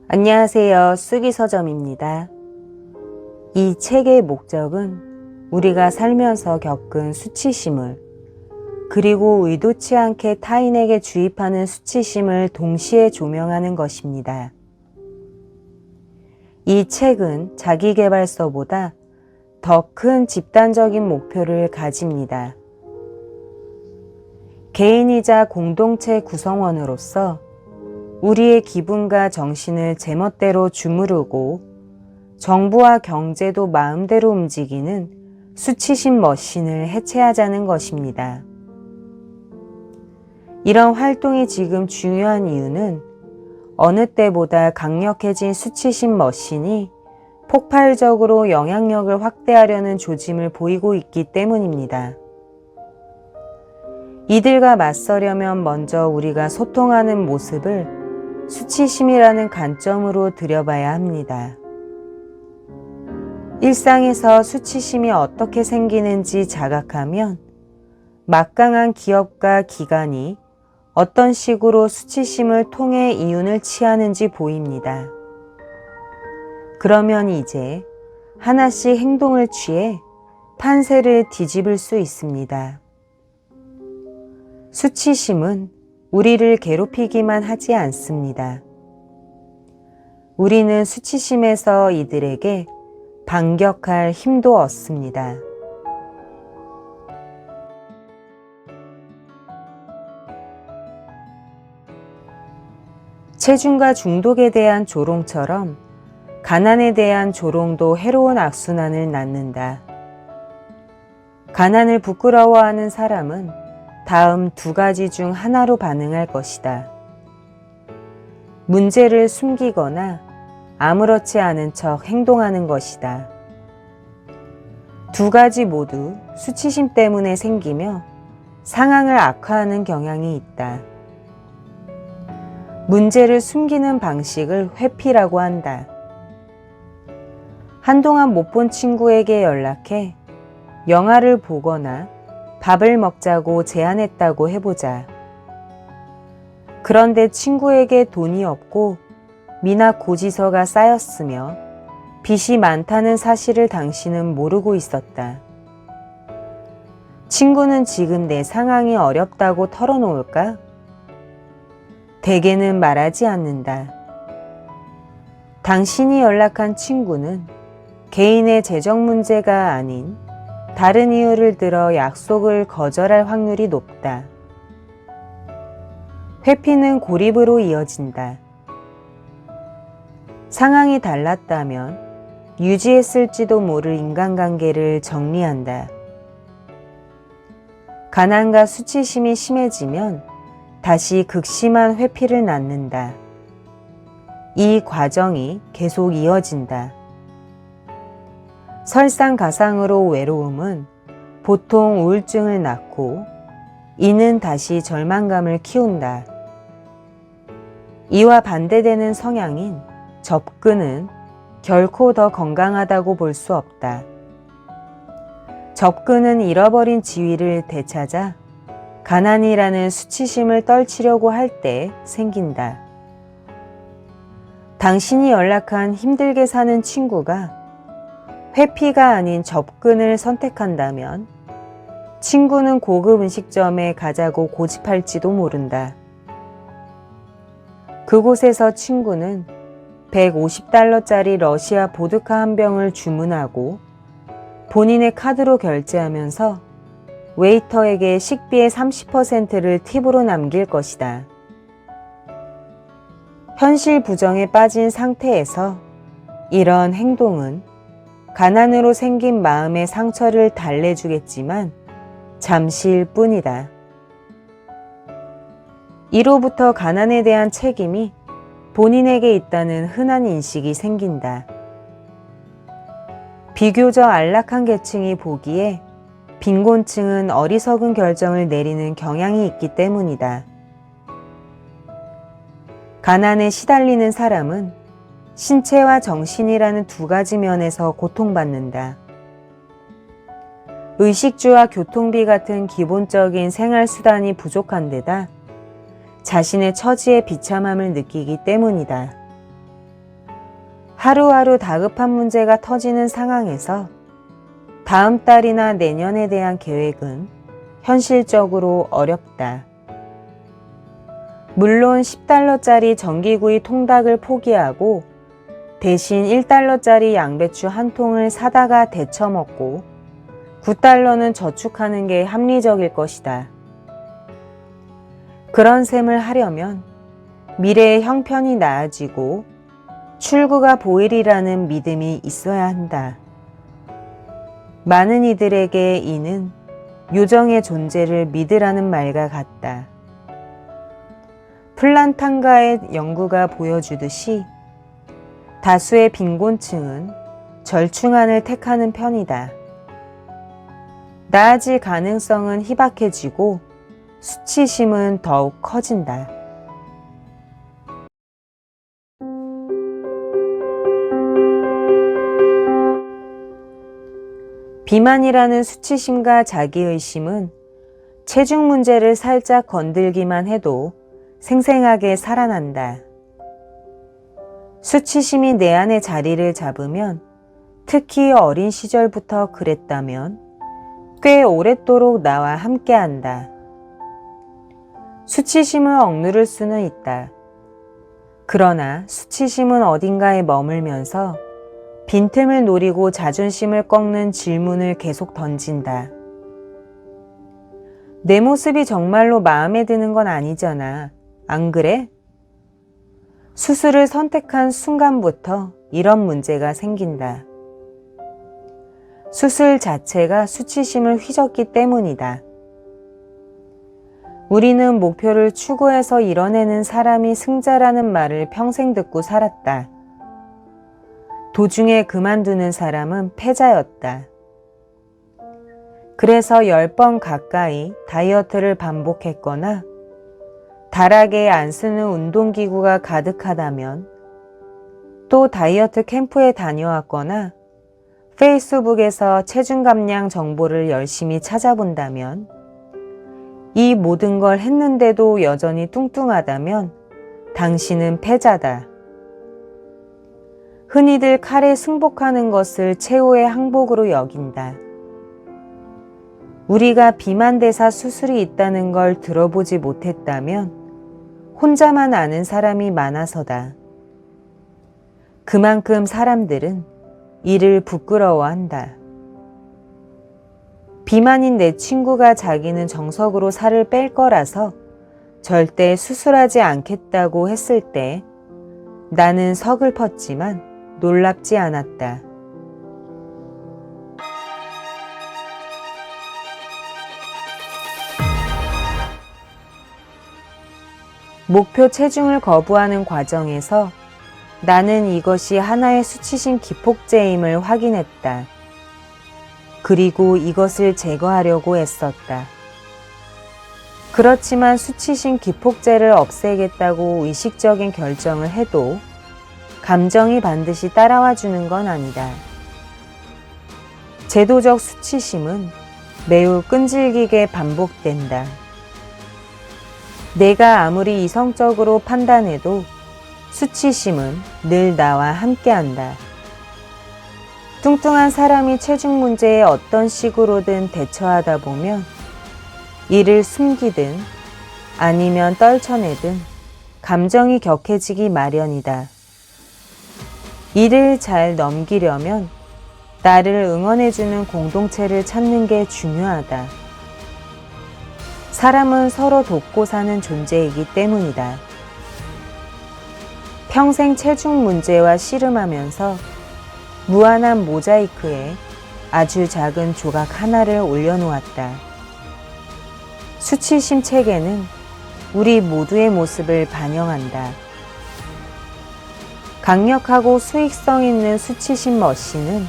안녕하세요. 쑥이서점입니다. 이 책의 목적은 우리가 살면서 겪은 수치심을, 그리고 의도치 않게 타인에게 주입하는 수치심을 동시에 조명하는 것입니다. 이 책은 자기계발서보다 더 큰 집단적인 목표를 가집니다. 개인이자 공동체 구성원으로서 우리의 기분과 정신을 제멋대로 주무르고 정부와 경제도 마음대로 움직이는 수치심 머신을 해체하자는 것입니다. 이런 활동이 지금 중요한 이유는 어느 때보다 강력해진 수치심 머신이 폭발적으로 영향력을 확대하려는 조짐을 보이고 있기 때문입니다. 이들과 맞서려면 먼저 우리가 소통하는 모습을 수치심이라는 관점으로 들여봐야 합니다. 일상에서 수치심이 어떻게 생기는지 자각하면 막강한 기업과 기관이 어떤 식으로 수치심을 통해 이윤을 취하는지 보입니다. 그러면 이제 하나씩 행동을 취해 판세를 뒤집을 수 있습니다. 수치심은 우리를 괴롭히기만 하지 않습니다. 우리는 수치심에서 이들에게 반격할 힘도 얻습니다. 체중과 중독에 대한 조롱처럼 가난에 대한 조롱도 해로운 악순환을 낳는다. 가난을 부끄러워하는 사람은 다음 두 가지 중 하나로 반응할 것이다. 문제를 숨기거나 아무렇지 않은 척 행동하는 것이다. 두 가지 모두 수치심 때문에 생기며 상황을 악화하는 경향이 있다. 문제를 숨기는 방식을 회피라고 한다. 한동안 못 본 친구에게 연락해 영화를 보거나 밥을 먹자고 제안했다고 해보자. 그런데 친구에게 돈이 없고 미납 고지서가 쌓였으며 빚이 많다는 사실을 당신은 모르고 있었다. 친구는 지금 내 상황이 어렵다고 털어놓을까? 대개는 말하지 않는다. 당신이 연락한 친구는 개인의 재정 문제가 아닌 다른 이유를 들어 약속을 거절할 확률이 높다. 회피는 고립으로 이어진다. 상황이 달랐다면 유지했을지도 모를 인간관계를 정리한다. 가난과 수치심이 심해지면 다시 극심한 회피를 낳는다. 이 과정이 계속 이어진다. 설상가상으로 외로움은 보통 우울증을 낳고 이는 다시 절망감을 키운다. 이와 반대되는 성향인 접근은 결코 더 건강하다고 볼 수 없다. 접근은 잃어버린 지위를 되찾아 가난이라는 수치심을 떨치려고 할 때 생긴다. 당신이 연락한 힘들게 사는 친구가 회피가 아닌 접근을 선택한다면 친구는 고급 음식점에 가자고 고집할지도 모른다. 그곳에서 친구는 $150짜리 러시아 보드카 한 병을 주문하고 본인의 카드로 결제하면서 웨이터에게 식비의 30%를 팁으로 남길 것이다. 현실 부정에 빠진 상태에서 이런 행동은 가난으로 생긴 마음의 상처를 달래주겠지만 잠시일 뿐이다. 이로부터 가난에 대한 책임이 본인에게 있다는 흔한 인식이 생긴다. 비교적 안락한 계층이 보기에 빈곤층은 어리석은 결정을 내리는 경향이 있기 때문이다. 가난에 시달리는 사람은 신체와 정신이라는 두 가지 면에서 고통받는다. 의식주와 교통비 같은 기본적인 생활수단이 부족한 데다 자신의 처지의 비참함을 느끼기 때문이다. 하루하루 다급한 문제가 터지는 상황에서 다음 달이나 내년에 대한 계획은 현실적으로 어렵다. 물론 10달러짜리 전기구이 통닭을 포기하고 대신 1달러짜리 양배추 한 통을 사다가 데쳐 먹고 9달러는 저축하는 게 합리적일 것이다. 그런 셈을 하려면 미래의 형편이 나아지고 출구가 보이리라는 믿음이 있어야 한다. 많은 이들에게 이는 요정의 존재를 믿으라는 말과 같다. 플란탄가의 연구가 보여주듯이 다수의 빈곤층은 절충안을 택하는 편이다. 나아질 가능성은 희박해지고 수치심은 더욱 커진다. 비만이라는 수치심과 자기의심은 체중 문제를 살짝 건들기만 해도 생생하게 살아난다. 수치심이 내 안에 자리를 잡으면, 특히 어린 시절부터 그랬다면 꽤 오랫도록 나와 함께한다. 수치심을 억누를 수는 있다. 그러나 수치심은 어딘가에 머물면서 빈틈을 노리고 자존심을 꺾는 질문을 계속 던진다. 내 모습이 정말로 마음에 드는 건 아니잖아. 안 그래? 수술을 선택한 순간부터 이런 문제가 생긴다. 수술 자체가 수치심을 휘젓기 때문이다. 우리는 목표를 추구해서 이뤄내는 사람이 승자라는 말을 평생 듣고 살았다. 도중에 그만두는 사람은 패자였다. 그래서 10번 가까이 다이어트를 반복했거나 다락에 안 쓰는 운동기구가 가득하다면, 또 다이어트 캠프에 다녀왔거나 페이스북에서 체중 감량 정보를 열심히 찾아본다면, 이 모든 걸 했는데도 여전히 뚱뚱하다면 당신은 패자다. 흔히들 칼에 승복하는 것을 최후의 항복으로 여긴다. 우리가 비만대사 수술이 있다는 걸 들어보지 못했다면 혼자만 아는 사람이 많아서다. 그만큼 사람들은 이를 부끄러워한다. 비만인 내 친구가 자기는 정석으로 살을 뺄 거라서 절대 수술하지 않겠다고 했을 때 나는 서글펐지만 놀랍지 않았다. 목표 체중을 거부하는 과정에서 나는 이것이 하나의 수치심 기폭제임을 확인했다. 그리고 이것을 제거하려고 애썼다. 그렇지만 수치심 기폭제를 없애겠다고 의식적인 결정을 해도 감정이 반드시 따라와 주는 건 아니다. 제도적 수치심은 매우 끈질기게 반복된다. 내가 아무리 이성적으로 판단해도 수치심은 늘 나와 함께한다. 뚱뚱한 사람이 체중 문제에 어떤 식으로든 대처하다 보면 이를 숨기든 아니면 떨쳐내든 감정이 격해지기 마련이다. 이를 잘 넘기려면 나를 응원해주는 공동체를 찾는 게 중요하다. 사람은 서로 돕고 사는 존재이기 때문이다. 평생 체중 문제와 씨름하면서 무한한 모자이크에 아주 작은 조각 하나를 올려놓았다. 수치심 체계는 우리 모두의 모습을 반영한다. 강력하고 수익성 있는 수치심 머신은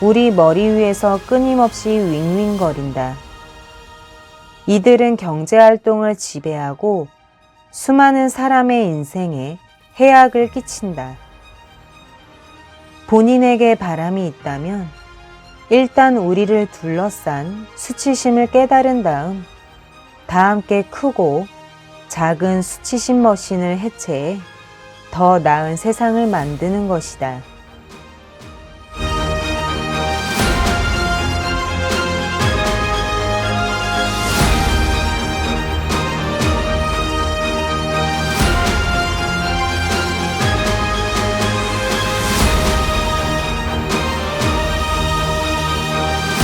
우리 머리 위에서 끊임없이 윙윙거린다. 이들은 경제활동을 지배하고 수많은 사람의 인생에 해악을 끼친다. 본인에게 바람이 있다면 일단 우리를 둘러싼 수치심을 깨달은 다음 다 함께 크고 작은 수치심 머신을 해체해 더 나은 세상을 만드는 것이다.